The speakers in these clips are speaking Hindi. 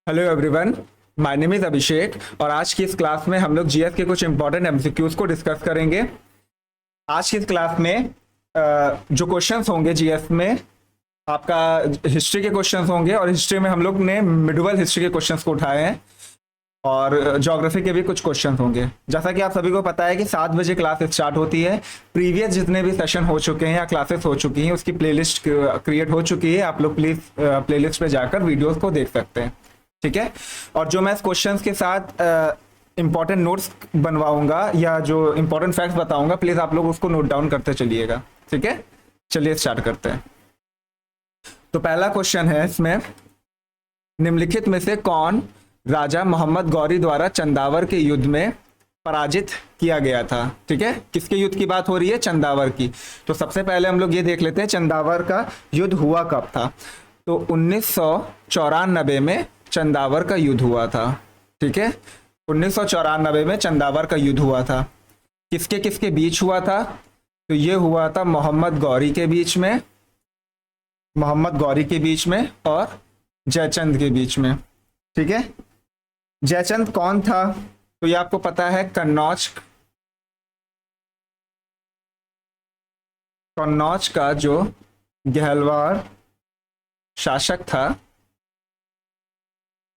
Hello everyone, my name is Abhishek और आज की इस क्लास में हम लोग जीएस के कुछ इंपॉर्टेंट एमसीक्यूज को डिस्कस करेंगे। आज की इस क्लास में जो क्वेश्चंस होंगे जीएस में आपका हिस्ट्री के क्वेश्चंस होंगे और हिस्ट्री में हम लोग ने मिडिवल हिस्ट्री के क्वेश्चंस को उठाए हैं और ज्योग्राफी के भी कुछ क्वेश्चन होंगे। जैसा कि आप सभी को पता है कि 7 बजे क्लास स्टार्ट होती है। प्रीवियस जितने भी सेशन हो चुके हैं या क्लासेस हो चुकी हैं उसकी प्लेलिस्ट क्रिएट हो चुकी है। आप लोग प्लीज प्लेलिस्ट पे जाकर वीडियोस को देख सकते हैं, ठीक है। और जो मैं इस क्वेश्चंस के साथ इंपॉर्टेंट नोट्स बनवाऊंगा या जो इंपॉर्टेंट फैक्ट्स बताऊंगा, प्लीज आप लोग उसको नोट डाउन करते चलिएगा, ठीक है। चलिए स्टार्ट करते हैं। तो पहला क्वेश्चन है इसमें, निम्नलिखित में से कौन राजा मोहम्मद गौरी द्वारा चंदावर के युद्ध में पराजित किया गया था? ठीक है, किसके युद्ध की बात हो रही है? चंदावर की। तो सबसे पहले हम लोग ये देख लेते हैं चंदावर का युद्ध हुआ कब था। तो 1994 में चंदावर का युद्ध हुआ था, ठीक है। 1994 में चंदावर का युद्ध हुआ था। किसके किसके बीच हुआ था? तो ये हुआ था मोहम्मद गौरी के बीच में, मोहम्मद गौरी के बीच में और जयचंद के बीच में, ठीक है। जयचंद कौन था? तो ये आपको पता है, कन्नौज का जो गहलवार शासक था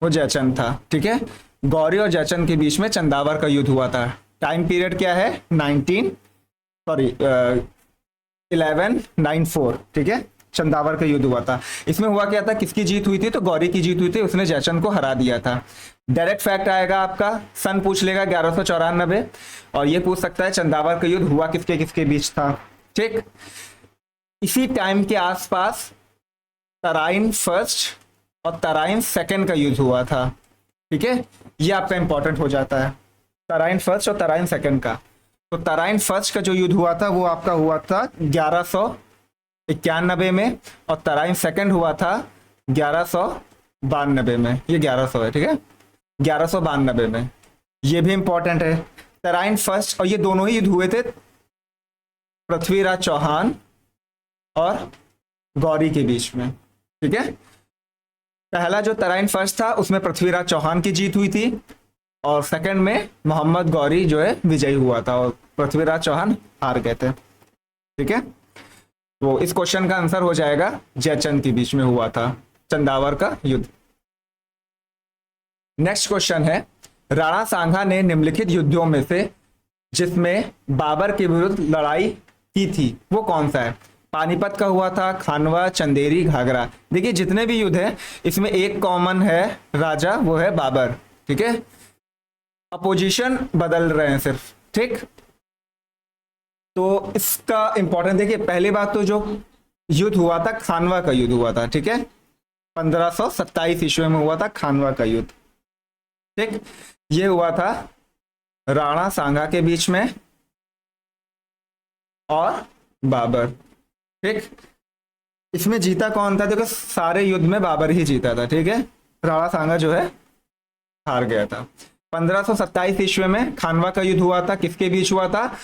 वो जयचंद था, ठीक है। गौरी और जयचंद के बीच में चंदावर का युद्ध हुआ था। टाइम पीरियड क्या है? 1194, ठीक है। चंदावर का युद्ध हुआ था। इसमें हुआ क्या था, किसकी जीत हुई थी? तो गौरी की जीत हुई थी, उसने जयचंद को हरा दिया था। डायरेक्ट फैक्ट आएगा आपका, सन पूछ लेगा 1194 और ये पूछ सकता है चंदावर का युद्ध हुआ किसके किसके बीच था, ठीक। इसी टाइम के आसपास तराइन फर्स्ट और तराइन सेकंड का युद्ध हुआ था, ठीक है। ये आपका इंपॉर्टेंट हो जाता है, तराइन फर्स्ट और तराइन सेकंड का। तो तराइन फर्स्ट का जो युद्ध हुआ था वो आपका हुआ था 1191 में और तराइन सेकंड हुआ था 1192 में। ये 1100 है, ठीक है, 1192 में। ये भी इंपॉर्टेंट है। तराइन फर्स्ट, और ये दोनों ही युद्ध हुए थे पृथ्वीराज चौहान और गौरी के बीच में, ठीक है। पहला जो तराइन फर्स्ट था उसमें पृथ्वीराज चौहान की जीत हुई थी और सेकंड में मोहम्मद गौरी जो है विजयी हुआ था और पृथ्वीराज चौहान हार गए थे, ठीक है। तो इस क्वेश्चन का आंसर हो जाएगा जयचंद के बीच में हुआ था चंदावर का युद्ध। नेक्स्ट क्वेश्चन है, राणा सांगा ने निम्नलिखित युद्धों में से जिसमें बाबर के विरुद्ध लड़ाई की थी वो कौन सा है? पानीपत का हुआ था, खानवा, चंदेरी, घाघरा। देखिए जितने भी युद्ध हैं इसमें एक कॉमन है राजा, वो है बाबर, ठीक है। अपोजिशन बदल रहे हैं सिर्फ, ठीक। तो इसका इंपॉर्टेंट देखिए, पहली बात तो जो युद्ध हुआ था खानवा का युद्ध हुआ था, ठीक है। 1527 ईस्वी में हुआ था खानवा का युद्ध, ठीक। ये हुआ था राणा सांगा के बीच में और बाबर, ठीक। इसमें जीता कौन था? देखो सारे युद्ध में बाबर ही जीता था, ठीक है। राणा सांगा जो है हार गया था। 1527 ईस्वी में खानवा का युद्ध हुआ था, किसके बीच हुआ था?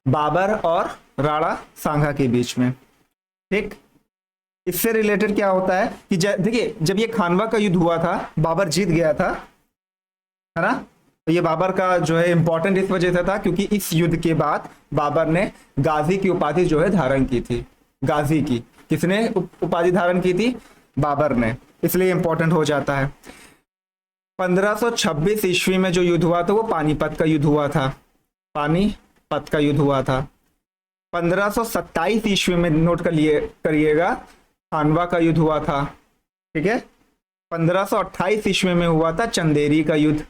बाबर और राणा सांगा के बीच में, ठीक। इससे रिलेटेड क्या होता है कि देखिए जब ये खानवा का युद्ध हुआ था बाबर जीत गया था, है ना। तो ये बाबर का जो है इंपॉर्टेंट इस वजह से था क्योंकि इस युद्ध के बाद बाबर ने गाजी की उपाधि जो है धारण की थी। गाजी की किसने उपाधि धारण की थी? बाबर ने, इसलिए इंपॉर्टेंट हो जाता है। 1526 ईस्वी में जो युद्ध हुआ था वो पानीपत का युद्ध हुआ था, पानीपत का युद्ध हुआ था। 1527 ईस्वी में नोट कर लिए करिएगा खानवा का युद्ध हुआ था, ठीक है। 1528 ईस्वी में हुआ था चंदेरी का युद्ध,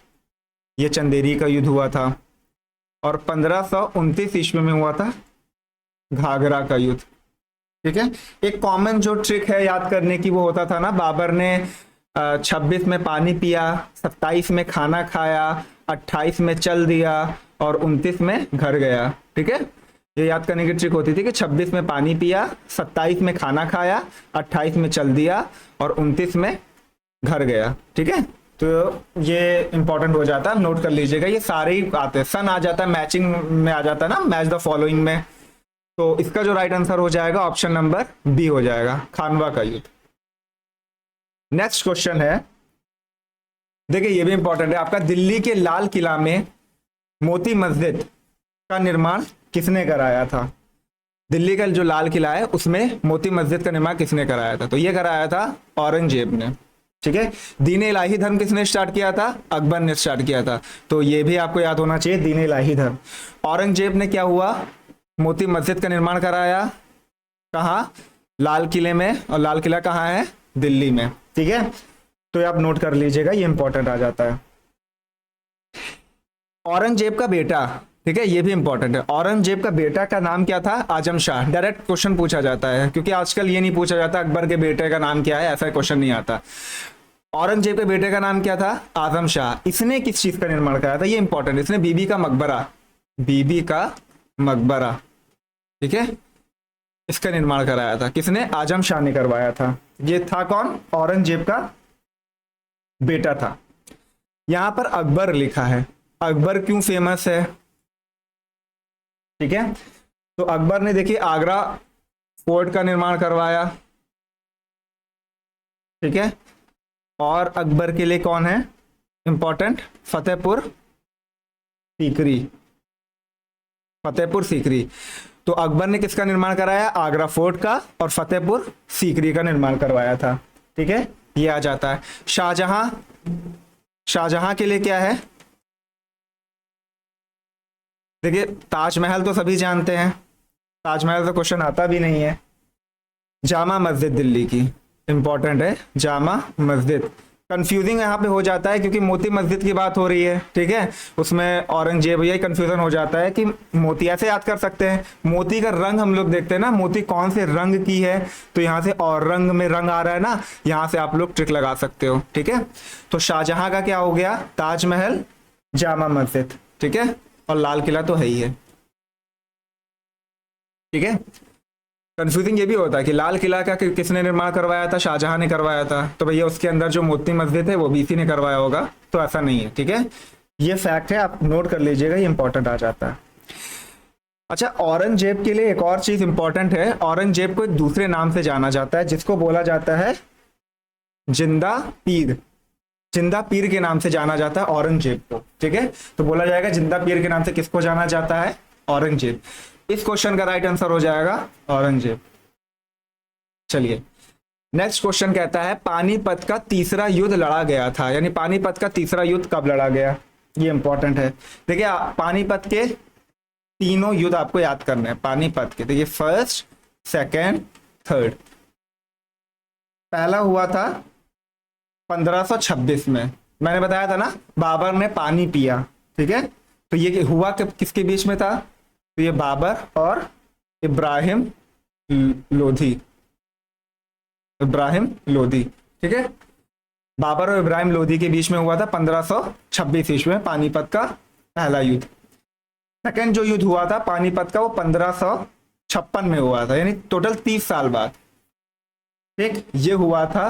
ये चंदेरी का युद्ध हुआ था। और 1529 ईस्वी में हुआ था घाघरा का युद्ध, ठीक है। एक कॉमन जो ट्रिक है याद करने की वो होता था ना, बाबर ने 26 में पानी पिया, 27 में खाना खाया, 28 में चल दिया और 29 में घर गया, ठीक है। ये याद करने की ट्रिक होती थी कि 26 में पानी पिया, 27 में खाना खाया, 28 में चल दिया और 29 में घर गया, ठीक है। तो ये इंपॉर्टेंट हो जाता है, नोट कर लीजिएगा। ये सारे ही आते हैं, सन आ जाता है, मैचिंग में आ जाता है ना, मैच द फॉलोइंग में। तो इसका जो राइट आंसर हो जाएगा ऑप्शन नंबर बी हो जाएगा, खानवा का युद्ध। नेक्स्ट क्वेश्चन है, देखिए ये भी इंपॉर्टेंट है आपका, दिल्ली के लाल किला में मोती मस्जिद का निर्माण किसने कराया था? दिल्ली का जो लाल किला है उसमें मोती मस्जिद का निर्माण किसने कराया था? तो ये कराया था औरंगजेब ने। ठीक है। दीन इलाही धर्म किसने स्टार्ट किया था? अकबर ने स्टार्ट किया था। तो ये भी आपको याद होना चाहिए, दीन इलाही धर्म। औरंगजेब ने क्या हुआ, मोती मस्जिद का निर्माण कराया। कहाँ? लाल किले में। और लाल किला कहाँ है? दिल्ली में। ठीक है, तो आप नोट कर लीजिएगा, ये इंपॉर्टेंट आ जाता है। औरंगजेब का बेटा, ठीक है, ये भी इंपॉर्टेंट है। औरंगजेब का बेटा का नाम क्या था? आजम शाह। डायरेक्ट क्वेश्चन पूछा जाता है, क्योंकि आजकल ये नहीं पूछा जाता अकबर के बेटे का नाम क्या है, ऐसा क्वेश्चन नहीं आता। औरंगजेब के बेटे का नाम क्या था? आजम शाह। इसने किस चीज का निर्माण कराया था? ये इंपॉर्टेंट। इसने बीबी का मकबरा, बीबी का मकबरा, ठीक है, इसका निर्माण कराया था। किसने? आजम शाह ने करवाया था। ये था कौन? औरंगजेब का बेटा था। यहां पर अकबर लिखा है, अकबर क्यों फेमस है? ठीक है, तो अकबर ने देखिए आगरा फोर्ट का निर्माण करवाया। ठीक है, और अकबर के लिए कौन है इंपॉर्टेंट? फतेहपुर सीकरी, फतेहपुर सीकरी। तो अकबर ने किसका निर्माण कराया? आगरा फोर्ट का, और फतेहपुर सीकरी का निर्माण करवाया था। ठीक है, ये आ जाता है। शाहजहां, शाहजहां के लिए क्या है? देखिए ताजमहल तो सभी जानते हैं, ताजमहल तो क्वेश्चन आता भी नहीं है। जामा मस्जिद दिल्ली की, इंपॉर्टेंट है जामा मस्जिद। कंफ्यूजिंग यहाँ पे हो जाता है क्योंकि मोती मस्जिद की बात हो रही है। ठीक है, उसमें औरंगजेब, यही कंफ्यूजन हो जाता है कि मोती ऐसे याद कर सकते हैं। मोती का रंग हम लोग देखते हैं ना, मोती कौन से रंग की है, तो यहाँ से और रंग में रंग आ रहा है ना, यहाँ से आप लोग ट्रिक लगा सकते हो। ठीक है, तो शाहजहां का क्या हो गया? ताजमहल, जामा मस्जिद। ठीक है, और लाल किला तो है ही है। ठीक है, कंफ्यूजिंग ये भी होता है कि लाल किला का किसने निर्माण करवाया था? शाहजहां ने करवाया था। तो भैया उसके अंदर जो मोती मस्जिद है वो भी इसी ने करवाया होगा, तो ऐसा नहीं है। ठीक है, ये फैक्ट है, आप नोट कर लीजिएगा, ये इंपॉर्टेंट आ जाता है। अच्छा, औरंगजेब के लिए एक और चीज इंपॉर्टेंट है। औरंगजेब को एक दूसरे नाम से जाना जाता है जिसको बोला जाता है जिंदा पीर। जिंदा पीर के नाम से जाना जाता है औरंगजेब को। ठीक है, तो बोला जाएगा जिंदा पीर के नाम से किसको जाना जाता है? औरंगजेब। इस क्वेश्चन का राइट आंसर हो जाएगा औरंगजेब। चलिए नेक्स्ट क्वेश्चन कहता है पानीपत का तीसरा युद्ध लड़ा गया था, यानी पानीपत का तीसरा युद्ध कब लड़ा गया? ये इंपॉर्टेंट है। देखिए पानीपत के तीनों युद्ध आपको याद करने हैं। पानीपत के देखिए फर्स्ट, सेकेंड, थर्ड। पहला हुआ था 1526 में, मैंने बताया था ना, बाबर ने पानी पिया। ठीक है, तो ये हुआ किसके बीच में था? तो ये बाबर और इब्राहिम लोधी, इब्राहिम लोधी। ठीक है, बाबर और इब्राहिम लोधी के बीच में हुआ था 1526 ईस्वी में पानीपत का पहला युद्ध। सेकंड जो युद्ध हुआ था पानीपत का वो 1556 में हुआ था, यानी टोटल 30 साल बाद। ठीक, ये हुआ था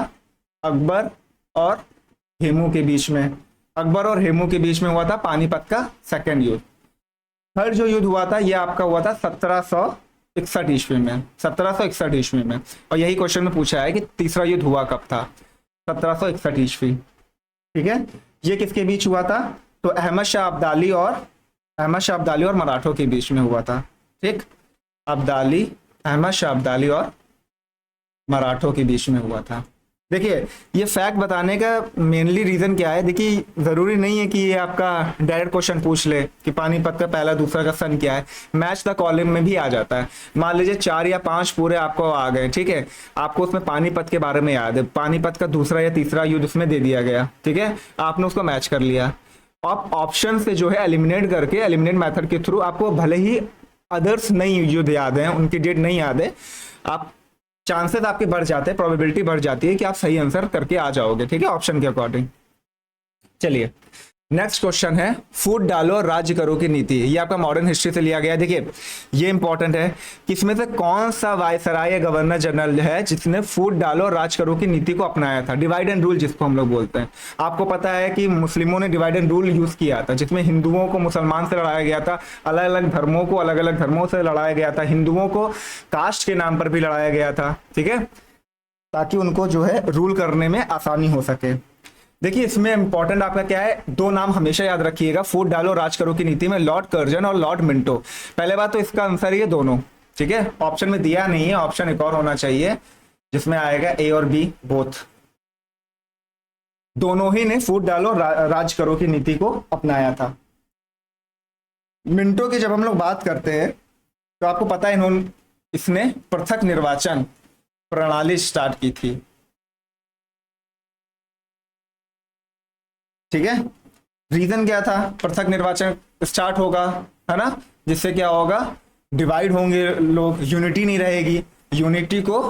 अकबर और हेमू के बीच में। अकबर और हेमू के बीच में हुआ था पानीपत का सेकंड युद्ध। थर्ड जो युद्ध हुआ था ये आपका हुआ था 1761 ईस्वी में, 1761 ईस्वी में। और यही क्वेश्चन में पूछा है कि तीसरा युद्ध हुआ कब था? 1761 ईस्वी। ठीक है, ये किसके बीच हुआ था? तो अहमद शाह अब्दाली और मराठों के बीच में हुआ था। ठीक, अहमद शाह अब्दाली और मराठों के बीच में हुआ था। देखिए ये फैक्ट बताने का मेनली रीजन क्या है? देखिए जरूरी नहीं है कि ये आपका डायरेक्ट क्वेश्चन पूछ ले कि पानीपत का पहला दूसरा का सन क्या है, मैच द कॉलम में भी आ जाता है। मान लीजिए 4 या 5 पूरे आपको आ गए, ठीक है, आपको उसमें पानीपत के बारे में याद है, पानीपत का दूसरा या तीसरा युद्ध उसमें दे दिया गया। ठीक है, आपने उसको मैच कर लिया। आप ऑप्शन से जो है एलिमिनेट करके, एलिमिनेट मेथड के थ्रू आपको भले ही अदर्स नहीं युद्ध याद है, उनकी डेट नहीं याद है, आप चांसेस आपके बढ़ जाते हैं, प्रोबेबिलिटी बढ़ जाती है कि आप सही आंसर करके आ जाओगे। ठीक है, ऑप्शन के अकॉर्डिंग। चलिए नेक्स्ट क्वेश्चन है फूट डालो और राज्य करो की नीति। ये आपका मॉडर्न हिस्ट्री से लिया गया है। देखिए ये इंपॉर्टेंट है कि इसमें से कौन सा वायसराय या गवर्नर जनरल है जिसने फूट डालो और राज करो की नीति को अपनाया था? डिवाइड एंड रूल जिसको हम लोग बोलते हैं। आपको पता है कि मुस्लिमों ने डिवाइड एंड रूल यूज किया था, जिसमें हिंदुओं को मुसलमान से लड़ाया गया था, अलग अलग धर्मों को अलग अलग धर्मों से लड़ाया गया था, हिंदुओं को कास्ट के नाम पर भी लड़ाया गया था। ठीक है, ताकि उनको जो है रूल करने में आसानी हो सके। देखिए इसमें इंपॉर्टेंट आपका क्या है, दो नाम हमेशा याद रखिएगा, फूट डालो राज करो की नीति में, लॉर्ड कर्जन और लॉर्ड मिंटो। पहले बात तो इसका आंसर ये दोनों, ठीक है, ऑप्शन में दिया नहीं है, ऑप्शन एक और होना चाहिए जिसमें आएगा ए और बी बोथ। दोनों ही ने फूट डालो राज करो की नीति को अपनाया था। मिंटो की जब हम लोग बात करते हैं तो आपको पता है इसने पृथक निर्वाचन प्रणाली स्टार्ट की थी, ठीक है। रीजन क्या था, पृथक निर्वाचन स्टार्ट होगा, है ना, जिससे क्या होगा, डिवाइड होंगे लोग, यूनिटी नहीं रहेगी, यूनिटी को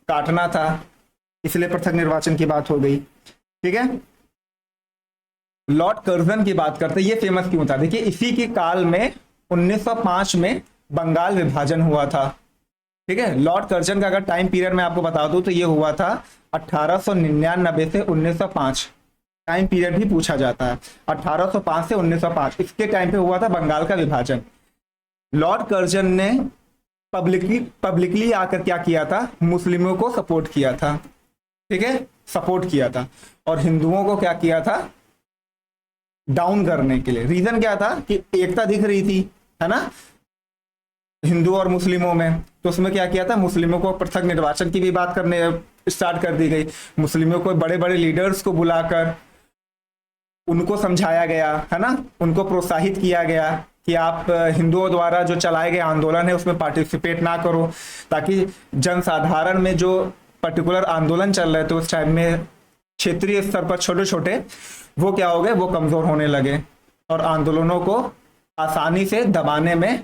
काटना था, इसलिए पृथक निर्वाचन की बात हो गई, ठीक है। लॉर्ड कर्जन की बात करते, ये फेमस क्यों था, देखिए इसी के काल में 1905 में बंगाल विभाजन हुआ था, ठीक है। लॉर्ड कर्जन का अगर टाइम पीरियड मैं आपको बता दूं तो ये हुआ था 1899 से 1905, टाइम पीरियड भी पूछा जाता है, 1805 से 1905, इसके टाइम पे हुआ था बंगाल का विभाजन। लॉर्ड कर्जन ने पब्लिकली आकर क्या किया था, मुस्लिमों को सपोर्ट किया था, ठीक है, सपोर्ट किया था, और हिंदुओं को क्या किया था, डाउन करने के लिए। रीजन क्या था कि एकता दिख रही थी, है ना, हिंदू और मुस्लिमों में, तो उसमें क्या किया था, मुस्लिमों को पृथक निर्वाचन की भी बात करने स्टार्ट कर दी गई, मुस्लिमों को बड़े बड़े लीडर्स को बुलाकर उनको समझाया गया, है ना, उनको प्रोत्साहित किया गया कि आप हिंदुओं द्वारा जो चलाए गए आंदोलन है उसमें पार्टिसिपेट ना करो, ताकि जनसाधारण में जो पर्टिकुलर आंदोलन चल रहे थे उस टाइम में क्षेत्रीय स्तर पर छोटे छोटे, वो क्या हो गए, वो कमजोर होने लगे और आंदोलनों को आसानी से दबाने में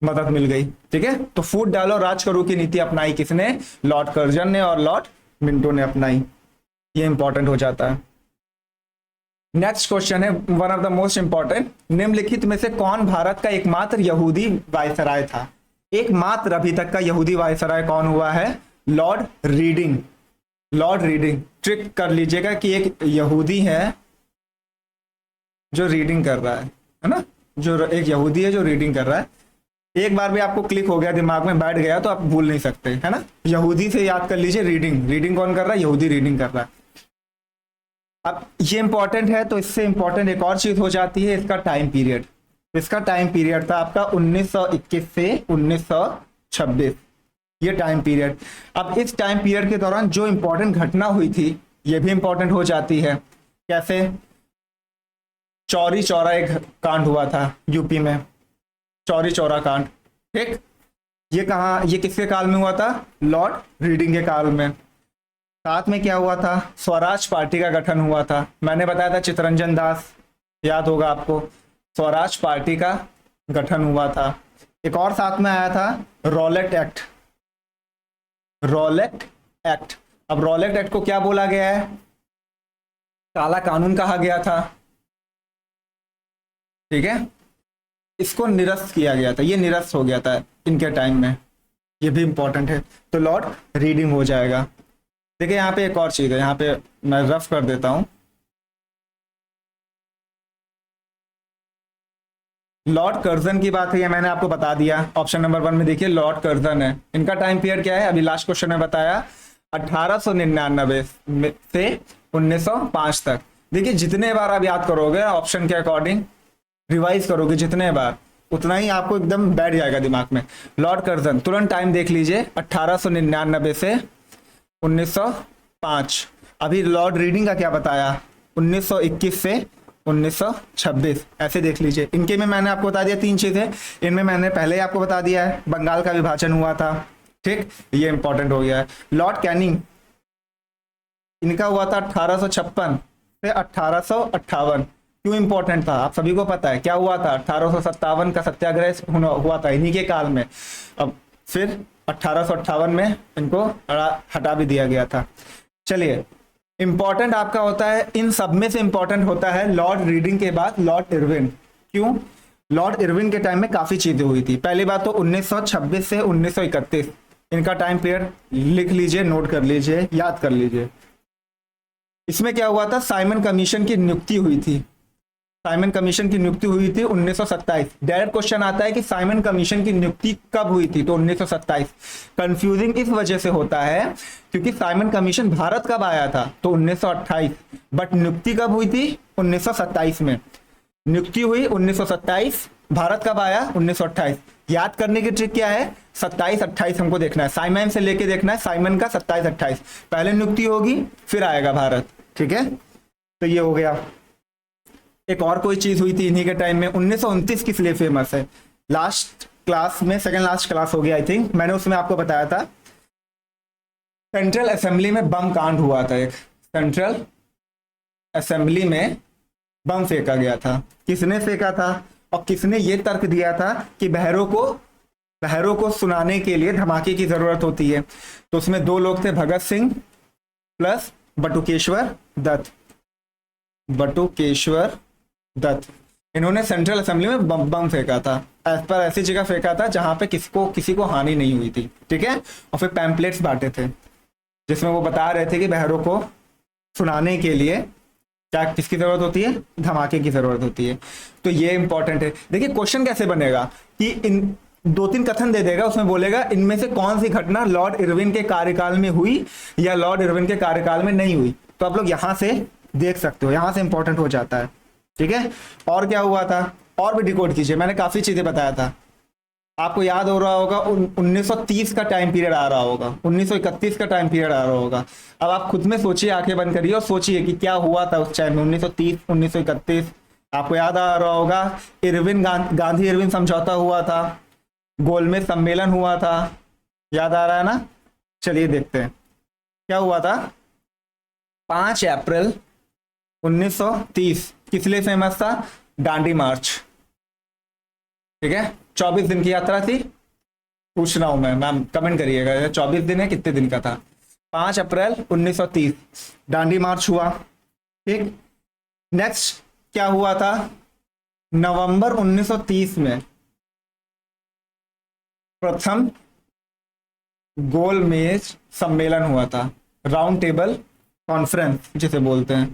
मदद मिल गई, ठीक है। तो फूट डालो राज करो की नीति अपनाई किसने, लॉर्ड कर्जन ने और लॉर्ड मिंटो ने अपनाई, ये इंपॉर्टेंट हो जाता है। नेक्स्ट क्वेश्चन है one of the most important, निम्नलिखित में से कौन भारत का एकमात्र यहूदी वायसराय था। एकमात्र अभी तक का यहूदी वायसराय कौन हुआ है, Lord reading. Lord reading, trick कर लीजिएगा कि एक यहूदी है जो रीडिंग कर रहा है ना, जो एक यहूदी है जो रीडिंग कर रहा है, एक बार भी आपको क्लिक हो गया, दिमाग में बैठ गया तो आप भूल नहीं सकते, है ना, यहूदी से याद कर लीजिए, रीडिंग, रीडिंग कौन कर रहा है, यहूदी रीडिंग कर रहा है। अब ये इंपॉर्टेंट है तो इससे इंपॉर्टेंट एक और चीज हो जाती है, इसका टाइम पीरियड। इसका टाइम पीरियड था आपका 1921 से 1926, ये टाइम पीरियड। अब इस टाइम पीरियड के दौरान जो इंपॉर्टेंट घटना हुई थी ये भी इंपॉर्टेंट हो जाती है। कैसे, चौरी चौरा एक कांड हुआ था यूपी में, चौरी चौरा कांड, ठीक, ये कहाँ, ये किसके काल में हुआ था, लॉर्ड रीडिंग के काल में। साथ में क्या हुआ था, स्वराज पार्टी का गठन हुआ था, मैंने बताया था चित्तरंजन दास, याद होगा आपको, स्वराज पार्टी का गठन हुआ था। एक और साथ में आया था रॉलेट एक्ट, रॉलेट एक्ट। अब रॉलेट एक्ट को क्या बोला गया है, काला कानून कहा गया था, ठीक है, इसको निरस्त किया गया था, ये निरस्त हो गया था इनके टाइम में, ये भी इंपॉर्टेंट है, तो लॉर्ड रीडिंग हो जाएगा। देखिए यहाँ पे एक और चीज है, यहाँ पे मैं रफ कर देता हूं, लॉर्ड कर्जन की बात है, ये मैंने आपको बता दिया, ऑप्शन नंबर 1 में देखिए लॉर्ड कर्जन है। इनका टाइम पीरियड क्या है, अभी लास्ट क्वेश्चन में बताया 1899 से 1905 तक। देखिए जितने बार आप याद करोगे ऑप्शन के अकॉर्डिंग, रिवाइज करोगे जितने बार, उतना ही आपको एकदम बैठ जाएगा दिमाग में। लॉर्ड कर्जन, तुरंत टाइम देख लीजिए, 1899 से 1905। अभी लॉर्ड रीडिंग का क्या बताया, 1921 से 1926, ऐसे देख लीजिए। इनके में मैंने आपको बता दिया 3 चीजें, इनमें मैंने पहले ही आपको बता दिया है, बंगाल का विभाजन हुआ था, ठीक, ये इंपॉर्टेंट हो गया है। लॉर्ड कैनिंग, इनका हुआ था 1856 से 1858, क्यों इंपॉर्टेंट था आप सभी को पता है, क्या हुआ था, 1857 का सत्याग्रह हुआ था इन्हीं के काल में। अब फिर 1858 में इनको हटा भी दिया गया था। चलिए, इंपॉर्टेंट आपका होता है, इन सब में से इंपॉर्टेंट होता है लॉर्ड रीडिंग के बाद लॉर्ड इरविन। क्यों, लॉर्ड इरविन के टाइम में काफी चीजें हुई थी। पहली बात तो 1926 से 1931, इनका टाइम पीरियड लिख लीजिए, नोट कर लीजिए, याद कर लीजिए। इसमें क्या हुआ था, साइमन कमीशन की नियुक्ति हुई थी, साइमन कमीशन की नियुक्ति हुई थी 1927। डायरेक्ट क्वेश्चन आता है कि साइमन कमीशन की नियुक्ति कब हुई थी, तो 1927। कंफ्यूजिंग इस वजह से होता है क्योंकि साइमन कमीशन भारत कब आया था, तो 1928, बट नियुक्ति कब हुई थी? 1927 में नियुक्ति हुई। 1927। भारत कब आया? 1928। याद करने की ट्रिक क्या है? 27 28 हमको देखना है, साइमन से लेके देखना है, साइमन का 27 28। पहले नियुक्ति होगी फिर आएगा भारत, ठीक है। तो ये हो गया। एक और कोई चीज हुई थी इन्हीं के टाइम में, 1929 किस लिए फेमस है? लास्ट क्लास में, सेकंड लास्ट क्लास हो गया आई थिंक, मैंने उसमें आपको बताया था सेंट्रल असेंबली में बम कांड हुआ था। एक सेंट्रल असेंबली में बम फेंका गया था। किसने फेंका था और किसने ये तर्क दिया था कि बहरों को सुनाने के लिए धमाके की जरूरत होती है? तो उसमें दो लोग थे, भगत सिंह प्लस बटुकेश्वर दत्त। बटुकेश्वर दत्त, इन्होंने सेंट्रल असेंबली में बम फेंका था। पर ऐसी जगह फेंका था जहां पे किसी को हानि नहीं हुई थी, ठीक है। और फिर पैम्पलेट्स बांटे थे जिसमें वो बता रहे थे कि बहरों को सुनाने के लिए क्या किसकी जरूरत होती है? धमाके की जरूरत होती है। तो ये इंपॉर्टेंट है। देखिए क्वेश्चन कैसे बनेगा कि इन 2-3 कथन दे देगा, उसमें बोलेगा इनमें से कौन सी घटना लॉर्ड इरविन के कार्यकाल में हुई या लॉर्ड इरविन के कार्यकाल में नहीं हुई। तो आप लोग यहां से देख सकते हो, यहां से इंपॉर्टेंट हो जाता है, ठीक है। और क्या हुआ था, और भी डिकोड कीजिए, मैंने काफी चीजें बताया था। आपको याद हो रहा होगा 1930 का टाइम पीरियड आ रहा होगा, 1931 का टाइम पीरियड आ रहा होगा। अब आप खुद में सोचिए, आंखें बंद करिए और सोचिए कि क्या हुआ था उस टाइम में, 1930 1931। आपको याद आ रहा होगा गांधी इरविन समझौता हुआ था, गोलमेज सम्मेलन हुआ था, याद आ रहा है ना? चलिए देखते हैं क्या हुआ था। 5 अप्रैल 1930 किस लिए फेमस था? दांडी मार्च, ठीक है। 24 दिन की यात्रा थी, पूछ रहा हूं मैं, मैम कमेंट करिएगा 24 दिन है कितने दिन का था? 5 अप्रैल 1930 दांडी मार्च हुआ, ठीक। नेक्स्ट क्या हुआ था? नवंबर 1930 में प्रथम गोलमेज सम्मेलन हुआ था, राउंड टेबल कॉन्फ्रेंस जिसे बोलते हैं,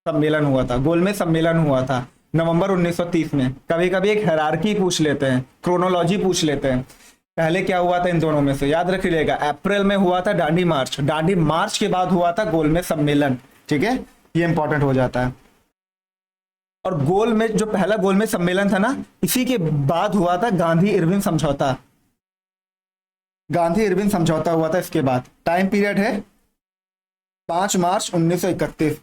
सम्मेलन हुआ था, गोलमेज सम्मेलन हुआ था नवंबर 1930 में। कभी कभी एक हायरार्की पूछ लेते हैं, क्रोनोलॉजी पूछ लेते हैं, पहले क्या हुआ था इन दोनों में से, याद रख लीजिएगा। अप्रैल में हुआ था दांडी मार्च, दांडी मार्च के बाद हुआ था गोलमेज सम्मेलन, ठीक है, ये इंपॉर्टेंट हो जाता है। और गोलमेज जो पहला गोलमेज सम्मेलन था ना, इसी के बाद हुआ था गांधी इरविन समझौता। गांधी इरविन समझौता हुआ था इसके बाद। टाइम पीरियड है 5 मार्च 1931।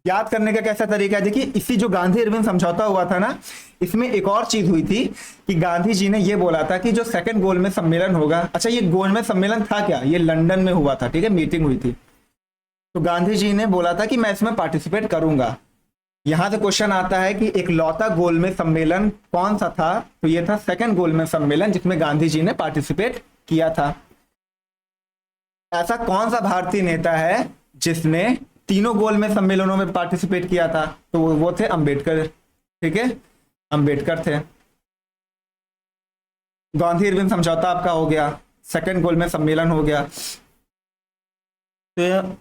याद करने का कैसा तरीका है, देखिए इसी जो गांधी इरविन समझौता हुआ था ना, इसमें एक और चीज हुई थी कि गांधी जी ने ये बोला था कि जो सेकंड गोलमेज सम्मेलन होगा, अच्छा ये गोलमेज सम्मेलन था क्या? ये लंदन में हुआ था, ठीक है, मीटिंग हुई थी। तो गांधी जी ने बोला था कि मैं इसमें पार्टिसिपेट करूंगा। यहां से क्वेश्चन आता है कि एक लौता गोलमेज सम्मेलन कौन सा था? तो ये था सेकंड गोलमेज सम्मेलन जिसमें गांधी जी ने पार्टिसिपेट किया था। ऐसा कौन सा भारतीय नेता है जिसने तीनों गोलमेज सम्मेलनों में पार्टिसिपेट किया था? तो वो थे अंबेडकर, ठीक है, अंबेडकर थे। गांधी इरविन समझौता आपका हो गया, सेकंड गोलमेज सम्मेलन हो गया। तो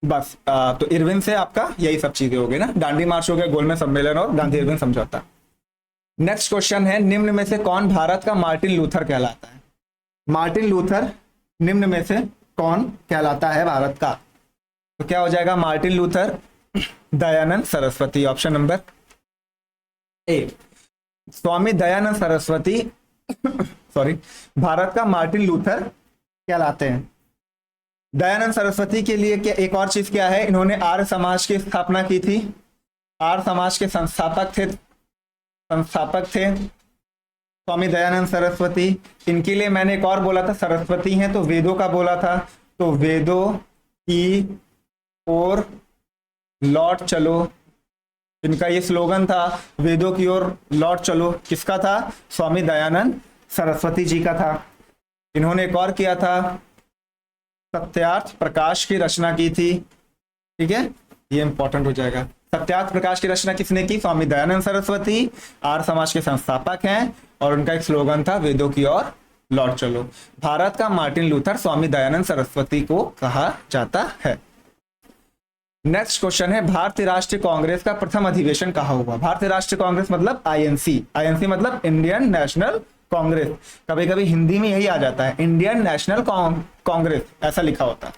बस तो इरविन से आपका यही सब चीजें हो गई ना, दांडी मार्च हो गया, गोलमेज सम्मेलन और गांधी इरविन समझौता। नेक्स्ट क्वेश्चन है, निम्न में से कौन भारत का मार्टिन लूथर कहलाता है? मार्टिन लूथर निम्न में से कौन कहलाता है भारत का? तो क्या हो जाएगा? Martin Luther, Dayanand Saraswati, option number A. Swami Dayanand Saraswati sorry, Bharat का मार्टिन लूथर कहलाते हैं। दयानंद सरस्वती के लिए क्या एक और चीज क्या है? इन्होंने आर्य समाज की स्थापना की थी, आर्य समाज के संस्थापक थे स्वामी दयानंद सरस्वती। इनके लिए मैंने एक और बोला था, सरस्वती हैं तो वेदों का बोला था, तो वेदों की ओर लौट चलो, इनका ये स्लोगन था, वेदों की ओर लौट चलो। किसका था? स्वामी दयानंद सरस्वती जी का था। इन्होंने एक और किया था, सत्यार्थ प्रकाश की रचना की थी, ठीक है, ये इंपॉर्टेंट हो जाएगा। सत्यार्थ प्रकाश की रचना किसने की? स्वामी दयानंद सरस्वती, आर्य समाज के संस्थापक हैं, और उनका एक स्लोगन था, वेदों की ओर लौट चलो। भारत का मार्टिन लूथर स्वामी दयानंद सरस्वती को कहा जाता है। नेक्स्ट क्वेश्चन है, भारतीय राष्ट्रीय कांग्रेस का प्रथम अधिवेशन कहाँ हुआ? भारतीय राष्ट्रीय कांग्रेस मतलब आईएनसी, आईएनसी मतलब इंडियन नेशनल कांग्रेस, कभी कभी हिंदी में यही आ जाता है, इंडियन नेशनल कांग्रेस ऐसा लिखा होता है।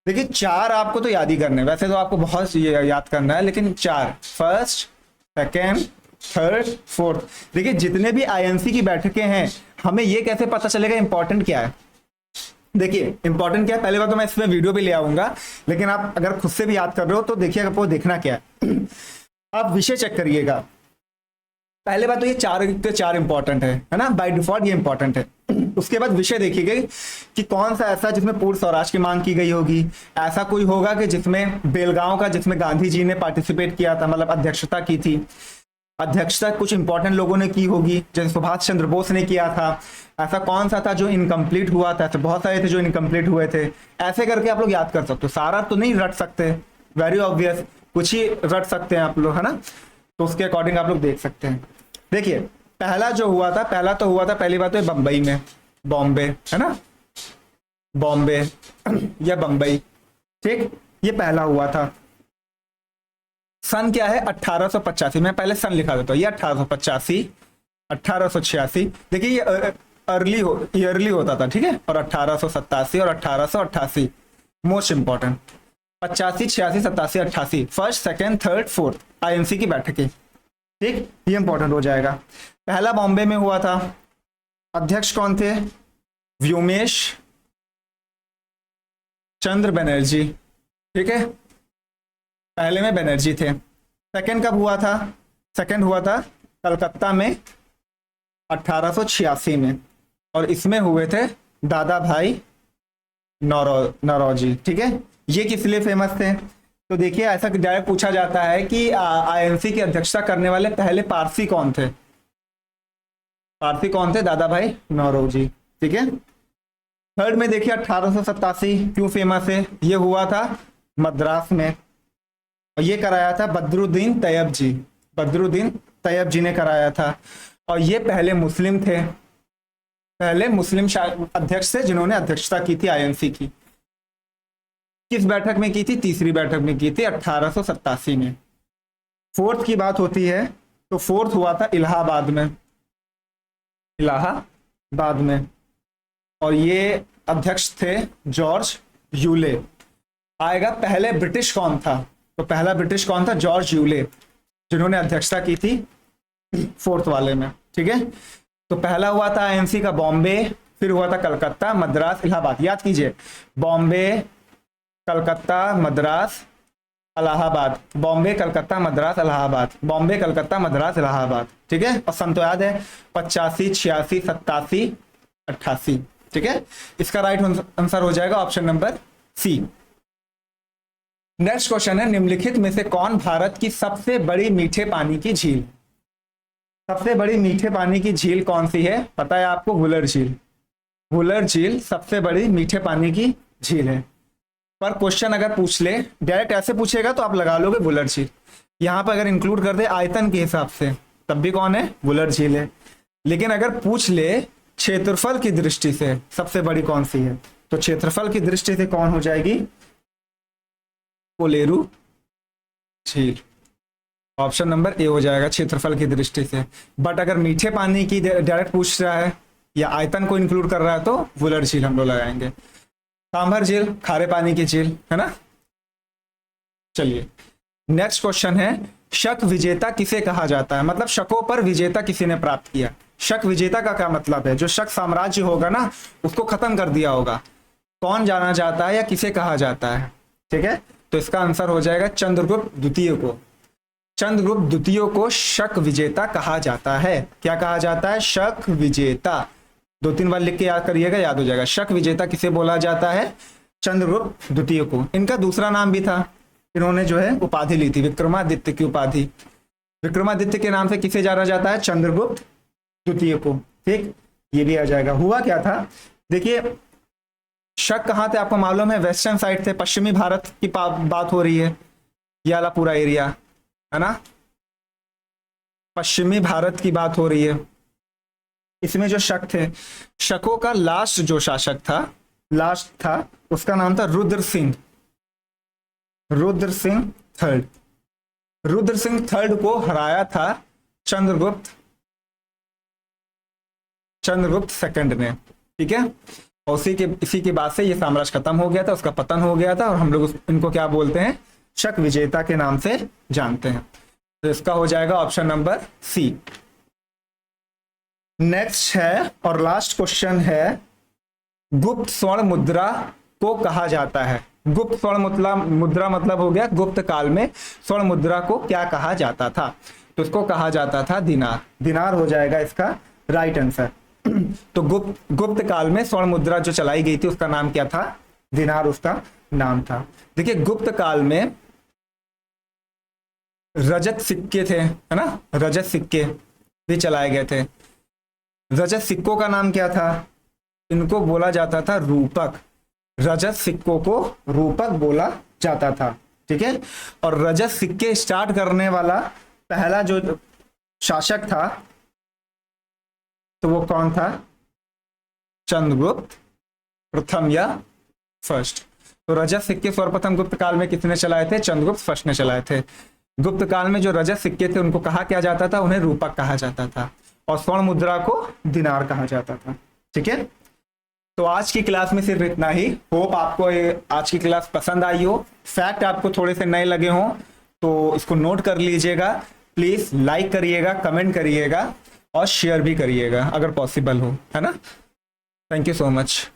देखिए 4 आपको तो याद ही करने हैं, वैसे तो आपको बहुत याद करना है, लेकिन 4 फर्स्ट, सेकेंड, थर्ड, फोर्थ। देखिए जितने भी आईएनसी की बैठकें हैं, हमें ये कैसे पता चलेगा इंपॉर्टेंट क्या है। देखिए इंपॉर्टेंट क्या है, पहले बात तो मैं इसमें वीडियो भी ले आऊंगा, लेकिन आप अगर खुद से भी याद कर रहे हो तो देखिए आपको देखना क्या है। आप विषय चेक करिएगा। पहले बात तो ये 4 के 4 इंपॉर्टेंट है ना, बाय डिफॉल्ट ये इंपॉर्टेंट है। उसके बाद विषय देखिएगा कि कौन सा ऐसा जिसमें पूर्ण स्वराज की मांग की गई होगी। ऐसा कोई होगा कि जिसमें बेलगांव का, जिसमें गांधी जी ने पार्टिसिपेट किया था, मतलब अध्यक्षता की थी। अध्यक्षता कुछ इंपॉर्टेंट लोगों ने की होगी, जैसे सुभाष चंद्र बोस ने किया था। ऐसा कौन सा था जो इनकम्प्लीट हुआ था, ऐसे बहुत सारे थे जो इनकम्प्लीट हुए थे। ऐसे करके आप लोग याद कर सकते हो, सारा तो नहीं रट सकते, वेरी ऑब्वियस, कुछ ही रट सकते हैं आप लोग, है ना। तो उसके अकॉर्डिंग आप लोग देख सकते हैं। देखिए पहला जो हुआ था, पहला तो हुआ था, पहली बात तो बम्बई में, बॉम्बे, है ना, बॉम्बे या बम्बई, ठीक, ये पहला हुआ था। सन क्या है, 1885। मैं पहले सन लिखा देता हूँ, ये 1885, 1886। देखिए ये ईयरली होता था, ठीक है, और 1887 और 1888 most important. 85, 86, 87, 88 first, second, third, fourth INC की बैठकें, ठीक, ये इंपॉर्टेंट हो जाएगा। पहला बॉम्बे में हुआ था। अध्यक्ष कौन थे, व्योमेश चंद्र बनर्जी, ठीक है, पहले में बनर्जी थे। सेकंड कब हुआ था, सेकंड हुआ था कलकत्ता में 1886 में, और इसमें हुए थे दादा भाई नौरोजी, ठीक है। ये किस लिए फेमस थे, तो देखिए ऐसा डायरेक्ट पूछा जाता है कि आईएनसी की अध्यक्षता करने वाले पहले पारसी कौन थे, पारसी कौन थे, दादा भाई नौरोजी, ठीक है। थर्ड में देखिए 1887 क्यों फेमस है, ये हुआ था मद्रास में, और ये कराया था बदरुद्दीन तैयब जी, बदरुद्दीन तैयब जी ने कराया था। और ये पहले मुस्लिम थे, पहले मुस्लिम अध्यक्ष थे जिन्होंने अध्यक्षता की थी आईएनसी की। किस बैठक में की थी, तीसरी बैठक में की थी 1887 में। फोर्थ की बात होती है तो फोर्थ हुआ था इलाहाबाद में, इलाहाबाद में, और ये अध्यक्ष थे जॉर्ज यूले। आएगा पहले ब्रिटिश कौन था, तो पहला ब्रिटिश कौन था, जॉर्ज यूले, जिन्होंने अध्यक्षता की थी फोर्थ वाले में, ठीक है। तो पहला हुआ था आईएनसी का बॉम्बे, फिर हुआ था कलकत्ता, मद्रास, इलाहाबाद। याद कीजिए, बॉम्बे, कलकत्ता, मद्रास, इलाहाबाद, बॉम्बे, कलकत्ता, मद्रास, इलाहाबाद, बॉम्बे, कलकत्ता, मद्रास, इलाहाबाद, ठीक है। और सन तो याद है 85, 86, 87, 88, ठीक है। इसका राइट आंसर हो जाएगा option number C. Next question है, निम्नलिखित में से कौन भारत की सबसे बड़ी मीठे पानी की झील, सबसे बड़ी मीठे पानी की झील कौन सी है, पता है आपको, वुलर झील। वुलर झील सबसे बड़ी मीठे पानी की झील है। पर क्वेश्चन अगर पूछ ले, डायरेक्ट ऐसे पूछेगा तो आप लगा लोगे वुलर झील। यहां पर अगर इंक्लूड कर दे आयतन के हिसाब से तब भी कौन है, वुलर झील है। लेकिन अगर पूछ ले क्षेत्रफल की दृष्टि से सबसे बड़ी कौन सी है, तो क्षेत्रफल की दृष्टि से कौन हो जाएगी, कोलेरू झील, ऑप्शन नंबर ए हो जाएगा क्षेत्रफल की दृष्टि से। बट अगर मीठे पानी की डायरेक्ट पूछ रहा है या आयतन को इंक्लूड कर रहा है तो वुलर झील हम लोग लगाएंगे। सांभर झील खारे पानी की झील है ना। चलिए नेक्स्ट क्वेश्चन है, शक विजेता किसे कहा जाता है, मतलब शकों पर विजेता किसी ने प्राप्त किया। शक विजेता का क्या मतलब है, जो शक साम्राज्य होगा ना उसको खत्म कर दिया होगा, कौन जाना जाता है या किसे कहा जाता है, ठीक है। तो इसका आंसर हो जाएगा चंद्रगुप्त द्वितीय को। चंद्रगुप्त द्वितीय को शक विजेता कहा जाता है। क्या कहा जाता है, शक विजेता। 2-3 बार लिख के याद करिएगा, याद हो जाएगा। शक विजेता किसे बोला जाता है, चंद्रगुप्त द्वितीय को। इनका दूसरा नाम भी था, इन्होंने जो है उपाधि ली थी, विक्रमादित्य की उपाधि। विक्रमादित्य के नाम से किसे जाना जाता है, चंद्रगुप्त द्वितीय को, ठीक। ये भी आ जाएगा। हुआ क्या था, देखिए शक कहाँ थे आपको मालूम है, वेस्टर्न साइड थे, पश्चिमी भारत की बात हो रही है, ये वाला पूरा एरिया है ना, पश्चिमी भारत की बात हो रही है। इसमें जो शक थे, शकों का लास्ट जो शासक था, लास्ट था, उसका नाम था रुद्र सिंह, रुद्र सिंह थर्ड। रुद्र सिंह थर्ड को हराया था चंद्रगुप्त सेकंड ने, ठीक है। और इसी के बाद से ये साम्राज्य खत्म हो गया था, उसका पतन हो गया था, और हम लोग इनको क्या बोलते हैं, शक विजेता के नाम से जानते हैं। तो इसका हो जाएगा ऑप्शन नंबर सी। नेक्स्ट है और लास्ट क्वेश्चन है, गुप्त स्वर्ण मुद्रा को कहा जाता है। गुप्त स्वर्ण मुद्रा मतलब हो गया गुप्त काल में स्वर्ण मुद्रा को क्या कहा जाता था, तो इसको कहा जाता था दिनार। दिनार हो जाएगा इसका राइट आंसर। तो गुप्त काल में स्वर्ण मुद्रा जो चलाई गई थी उसका नाम क्या था, दिनार उसका नाम था। देखिए गुप्त काल में रजत सिक्के थे, है ना, रजत सिक्के भी चलाए गए थे। रजत सिक्कों का नाम क्या था, इनको बोला जाता था रूपक। रजत सिक्कों को रूपक बोला जाता था, ठीक है। और रजत सिक्के स्टार्ट करने वाला पहला जो शासक था तो वो कौन था, चंद्रगुप्त प्रथम या फर्स्ट। तो रजत सिक्के सर्वप्रथम गुप्त काल में किसने चलाए थे, चंद्रगुप्त फर्स्ट ने चलाए थे। गुप्त काल में जो रजत सिक्के थे उनको कहा क्या जाता था, उन्हें रूपक कहा जाता था, और स्वर्ण मुद्रा को दिनार कहा जाता था, ठीक है। तो आज की क्लास में सिर्फ इतना ही। होप आपको आज की क्लास पसंद आई हो, फैक्ट आपको थोड़े से नए लगे हों तो इसको नोट कर लीजिएगा। प्लीज लाइक करिएगा, कमेंट करिएगा और शेयर भी करिएगा अगर पॉसिबल हो, है ना। Thank you so much.